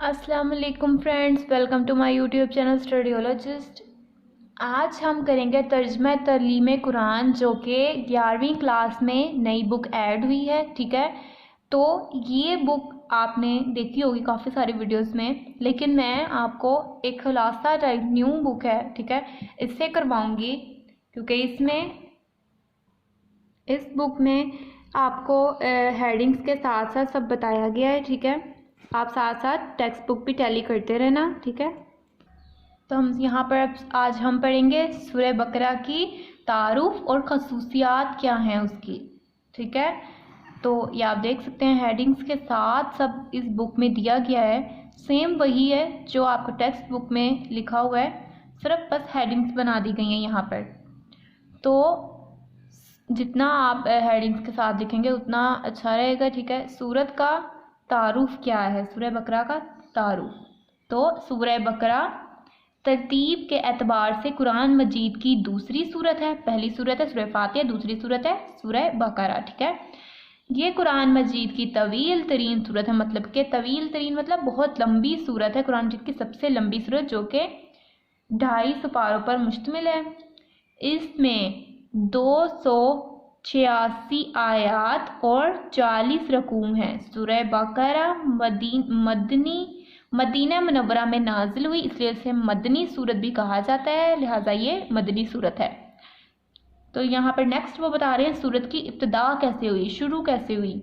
अस्सलाम वालेकुम friends, welcome to my YouTube channel Studiologist. आज हम करेंगे तर्जुमा तालीम कुरान, जो कि 11वीं क्लास में नई बुक ऐड हुई है। ठीक है, तो ये बुक आपने देखी होगी काफ़ी सारी वीडियोस में, लेकिन मैं आपको एक खुलासा टाइप न्यू बुक है, ठीक है, इससे करवाऊंगी, क्योंकि इस बुक में आपको हेडिंग्स के साथ साथ सब बताया गया है। ठीक है, आप साथ साथ टेक्स्ट बुक भी टैली करते रहना। ठीक है, तो हम यहाँ पर आज हम पढ़ेंगे सूरह बकरा की तारुफ और खसूसियात क्या हैं उसकी। ठीक है, तो ये आप देख सकते हैं हेडिंग्स के साथ सब इस बुक में दिया गया है। सेम वही है जो आपको टेक्स्ट बुक में लिखा हुआ है, सिर्फ बस हेडिंग्स बना दी गई हैं यहाँ पर। तो जितना आप हेडिंग्स के साथ लिखेंगे उतना अच्छा रहेगा। ठीक है, सूरत का तारुफ क्या है, सूरह बकरा का तारुफ। तो सूरह बकरा तरतीब के एतबार से कुरान मजीद की दूसरी सूरत है। पहली सूरत है सूरह फातिहा, दूसरी सूरत है सूरह बकरा। ठीक है, ये कुरान मजीद की तवील तरीन सूरत है, मतलब कि तवील तरीन मतलब बहुत लंबी सूरत है, कुरान मजीद की सबसे लंबी सूरत, जो कि 250 पारों पर मुश्तमिल है। इसमें 286 आयात और 40 रकूम हैं। सूरह बकरा मदीना मुनव्वरा में नाजिल हुई, इसलिए इसे मदनी सूरत भी कहा जाता है, लिहाजा ये मदनी सूरत है। तो यहाँ पर नेक्स्ट वो बता रहे हैं सूरत की इब्तिदा कैसे हुई, शुरू कैसे हुई।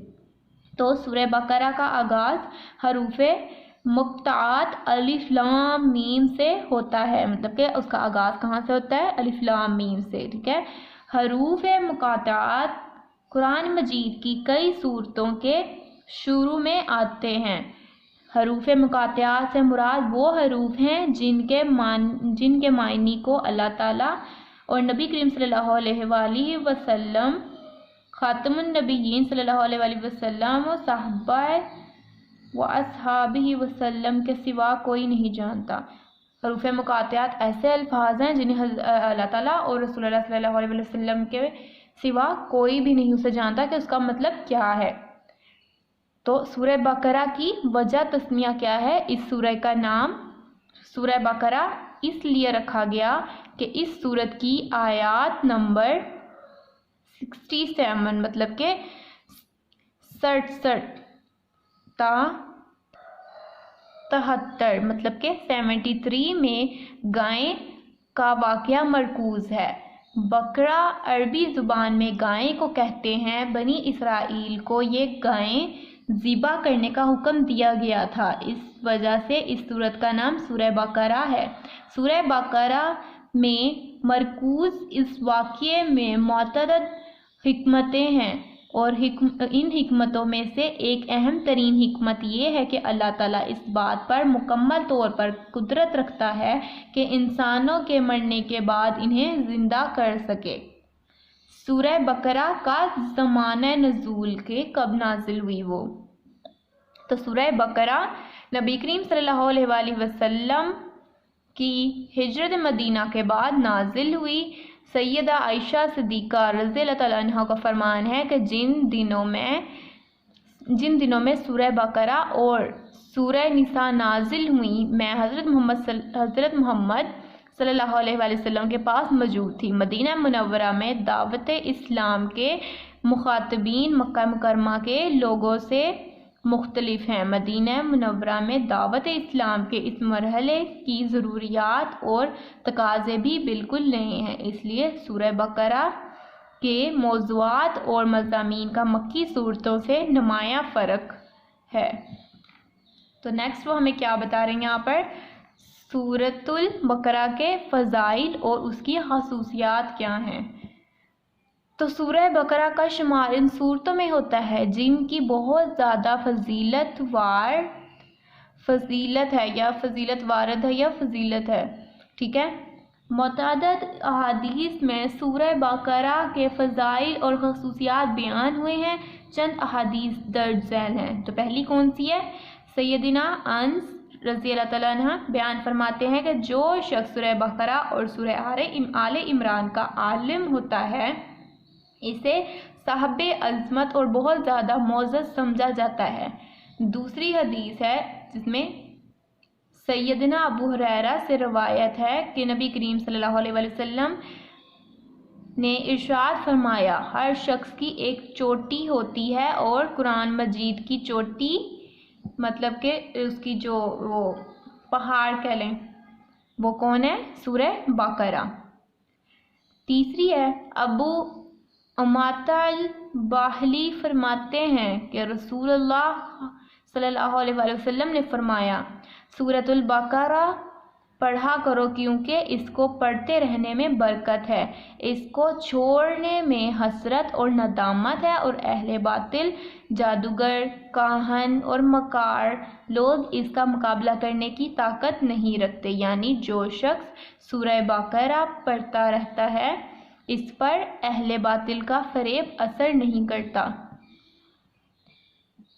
तो सूरह बकरा का आगाज़ हरूफे मुक्तात अलिफ लाम मीम से होता है, मतलब कि उसका आगाज़ कहाँ से होता है, अलिफ लाम मीम से। ठीक है, हरूफ मुकातात कुरान मजीद की कई सूरतों के शुरू में आते हैं। हरूफ मुकातात से मुराद वो हरूफ हैं जिनके मायनी को अल्लाह ताला और नबी करीम सल्लल्लाहु अलैहि वसल्लम, खातमुन नबीयीन सल्लल्लाहु अलैहि वसल्लम और साहबा व अस्हाबिही वसल्लम के सिवा कोई नहीं जानता। हरूफ मुकातात ऐसे अल्फाज हैं जिन्हें अल्लाह ताला और रसूलुल्लाह सल्लल्लाहु अलैहि वसल्लम के सिवा कोई भी नहीं उसे जानता कि उसका मतलब क्या है। तो सूरह बकरा की वजह तस्मिया क्या है, इस सूरह का नाम सूरह बकरा इसलिए रखा गया कि इस सूरत की आयात नंबर 67 मतलब के 67 73 मतलब के 73 में गाय का वाक़या मरकूज है। बकरा अरबी ज़ुबान में गाय को कहते हैं। बनी इसराइल को ये गायें ज़िबा करने का हुक्म दिया गया था, इस वजह से इस सूरत का नाम सूरह बकरा है। सूरह बकरा में मरकूज इस वाक़ये में मुतअद्दिद हिकमतें हैं, और इन हिकमतों में से एक अहम तरीन हिकमत ये है कि अल्लाह ताला इस बात पर मुकम्मल तौर पर कुदरत रखता है कि इंसानों के मरने के बाद इन्हें ज़िंदा कर सके। सूरह बकरा का ज़माना नज़ूल के कब नाजिल हुई वो, तो सूरह बकरा नबी करीम सल्लल्लाहु अलैहि वसल्लम की हिजरत मदीना के बाद नाजिल हुई। सैयदा आयशा सिद्दीक़ा रज़ियल्लाहु तआला अन्हा का फरमान है कि जिन दिनों में सूरह बकरा और सूरह निसा नाजिल हुई, मैं हज़रत मोहम्मद सल्लल्लाहु अलैहि वसल्लम के पास मौजूद थी। मदीना मुनव्वरा में दावत इस्लाम के मुखातबीन मक्का मुकरमा के लोगों से मुख्तलिफ हैं। मदीना मुनव्वरा में दावत इस्लाम के इस मरहले की ज़रूरियात और तकाज़े भी बिल्कुल नए हैं, इसलिए सूरह बकरा के मौज़ूआत और मज़ामीन का मक्की सूरतों से नुमायाँ फ़र्क है। तो नेक्स्ट वो हमें क्या बता रहे हैं यहाँ पर, सूरतुल बकरा के फ़ज़ाइल और उसकी खसूसियात क्या हैं। तो सूरह बकरा का शुमार इन सूरतों में होता है जिनकी बहुत ज़्यादा फजीलत है या फजीलत वारद है या फजीलत है। ठीक है, मुतअद्दिद अहादीस में सूरह बकरा के फ़ज़ाइल और खसूसियात बयान हुए हैं। चंद अहादीस दर्ज झैल हैं। तो पहली कौन सी है, सैयदिना अनस रज़ियल्लाहु तआला अन्हा बयान फरमाते हैं कि जो शख्स सूरह बकरा और सूरह आले इमरान का आलिम होता है, इसे साहबे अज़मत और बहुत ज़्यादा मोअज़्ज़ज़ समझा जाता है। दूसरी हदीस है जिसमें سیدنا ابو ہریرہ سے روایت ہے کہ نبی کریم صلی اللہ علیہ وسلم نے ارشاد فرمایا ہر شخص کی ایک چوٹی ہوتی ہے اور قرآن مجید کی چوٹی مطلب کہ اس کی جو وہ پہاڑ کہہ لیں وہ کون ہے؟ سورہ بقرہ۔ تیسری ہے ابو امامہ الباہلی فرماتے ہیں کہ رسول اللہ صلی اللہ علیہ وسلم نے فرمایا سورۃ البقرہ پڑھا کرو کیونکہ اس کو پڑھتے رہنے میں برکت ہے، اس کو چھوڑنے میں حسرت اور ندامت ہے، اور اہل باطل، جادوگر، کاہن اور مکار لوگ اس کا مقابلہ کرنے کی طاقت نہیں رکھتے۔ یعنی جو شخص سورہ بقرہ پڑھتا رہتا ہے اس پر اہل باطل کا فریب اثر نہیں کرتا۔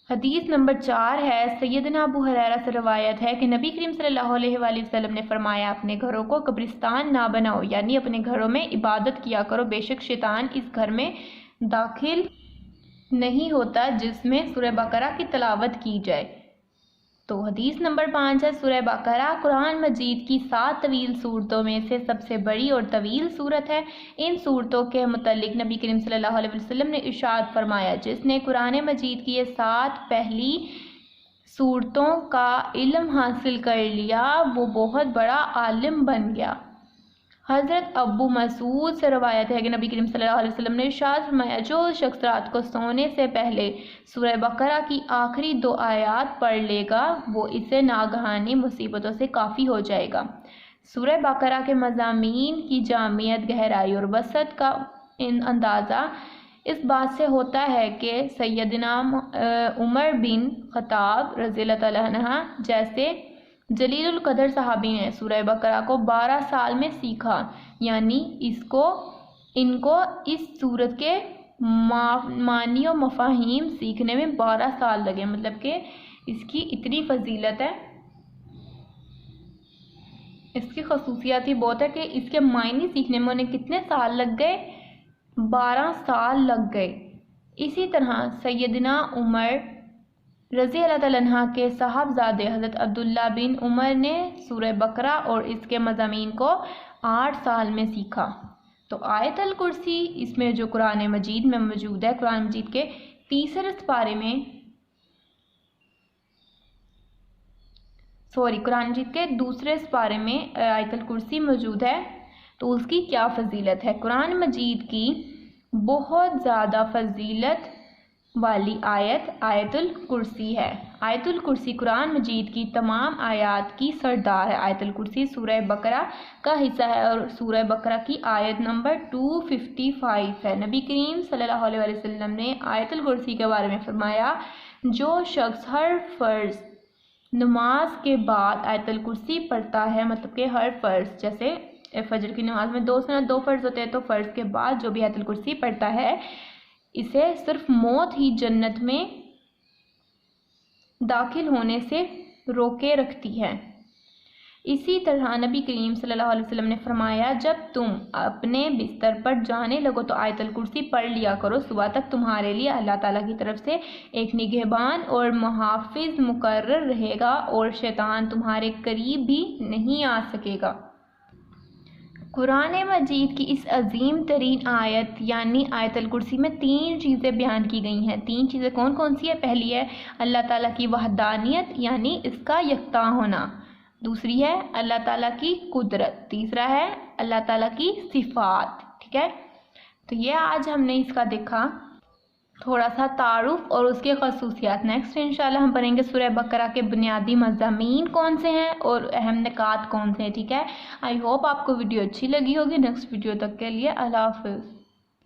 حدیث نمبر 4 ہے، سیدنا ابو ہریرہ سے روایت ہے کہ نبی کریم صلی اللہ علیہ وآلہ وسلم نے فرمایا اپنے گھروں کو قبرستان نہ بناؤ، یعنی اپنے گھروں میں عبادت کیا کرو، بے شک شیطان اس گھر میں داخل نہیں ہوتا جس میں سورہ بقرہ کی تلاوت کی جائے۔ تو حدیث نمبر 5 ہے، سورہ بقرہ قرآن مجید کی 7 طویل صورتوں میں سے سب سے بڑی اور طویل صورت ہے۔ ان صورتوں کے متعلق نبی کریم صلی اللہ علیہ وسلم نے ارشاد فرمایا جس نے قرآن مجید کی یہ 7 پہلی صورتوں کا علم حاصل کر لیا وہ بہت بڑا عالم بن گیا۔ حضرت ابو مسعود سے روایت ہے کہ نبی کریم صلی اللہ علیہ وسلم نے ارشاد فرمایا جو شخص رات کو سونے سے پہلے سورہ بقرہ کی آخری 2 آیات پڑھ لے گا وہ اسے ناگہانی مصیبتوں سے کافی ہو جائے گا۔ سورہ بقرہ کے مضامین کی جامعیت، گہرائی اور وسعت کا اندازہ اس بات سے ہوتا ہے کہ سیدنا عمر بن خطاب رضی اللہ تعالیٰ عنہ جیسے جلیل القدر صحابی نے سورہ بقرہ کو 12 سال میں سیکھا، یعنی ان کو اس سورت کے معنی و مفاہیم سیکھنے میں 12 سال لگے، مطلب کہ اس کی اتنی فضیلت ہے، اس کی خصوصیات ہی بہت ہے کہ اس کے معنی سیکھنے میں انہیں کتنے سال لگ گئے؟ 12 سال لگ گئے۔ اسی طرح سیدنا عمر رضی اللہ تعالیٰ عنہ کے صاحبزادے حضرت عبداللہ بن عمر نے سورہ بقرہ اور اس کے مضامین کو 8 سال میں سیکھا۔ تو آیت الکرسی اس میں جو قرآن مجید میں موجود ہے، قرآن مجید کے قرآن مجید کے دوسرے سپارے میں آیت الکرسی موجود ہے، تو اس کی کیا فضیلت ہے؟ قرآن مجید کی بہت زیادہ فضیلت والی آیت الکرسی ہے۔ آیت الکرسی قرآن مجید کی تمام آیات کی سردار ہے۔ آیت الکرسی سورہ بقرہ کا حصہ ہے اور سورہ بقرہ کی آیت نمبر 255 ہے۔ نبی کریم صلی اللہ علیہ وسلم نے آیت الکرسی کے بارے میں فرمایا جو شخص ہر فرض نماز کے بعد آیت الکرسی پڑھتا ہے، مطلب کہ ہر فرض، جیسے فجر کی نماز میں 2 فرض ہوتے ہیں، تو فرض کے بعد جو بھی آیت الکرسی پڑھتا ہے اسے صرف موت ہی جنت میں داخل ہونے سے روکے رکھتی ہے۔ اسی طرح نبی کریم صلی اللہ علیہ وسلم نے فرمایا جب تم اپنے بستر پر جانے لگو تو آیت الکرسی پڑھ لیا کرو، صبح تک تمہارے لیے اللہ تعالیٰ کی طرف سے ایک نگہبان اور محافظ مقرر رہے گا اور شیطان تمہارے قریب بھی نہیں آ سکے گا۔ قرآن مجید کی اس عظیم ترین آیت یعنی آیت الکرسی میں 3 چیزیں بیان کی گئی ہیں۔ 3 چیزیں کون کون سی ہیں؟ پہلی ہے اللہ تعالیٰ کی وحدانیت یعنی اس کا یکتا ہونا، دوسری ہے اللہ تعالیٰ کی قدرت، تیسرا ہے اللہ تعالیٰ کی صفات۔ ٹھیک ہے، تو یہ آج ہم نے اس کا دیکھا تھوڑا سا تعارف اور اس کے خصوصیات۔ نیکسٹ انشاءاللہ ہم پڑھیں گے سورہ بقرہ کے بنیادی مضامین کون سے ہیں اور اہم نکات کون سے ہیں۔ ٹھیک ہے، آئی ہوپ آپ کو ویڈیو اچھی لگی ہوگی۔ نیکسٹ ویڈیو تک کے لیے اللہ حافظ۔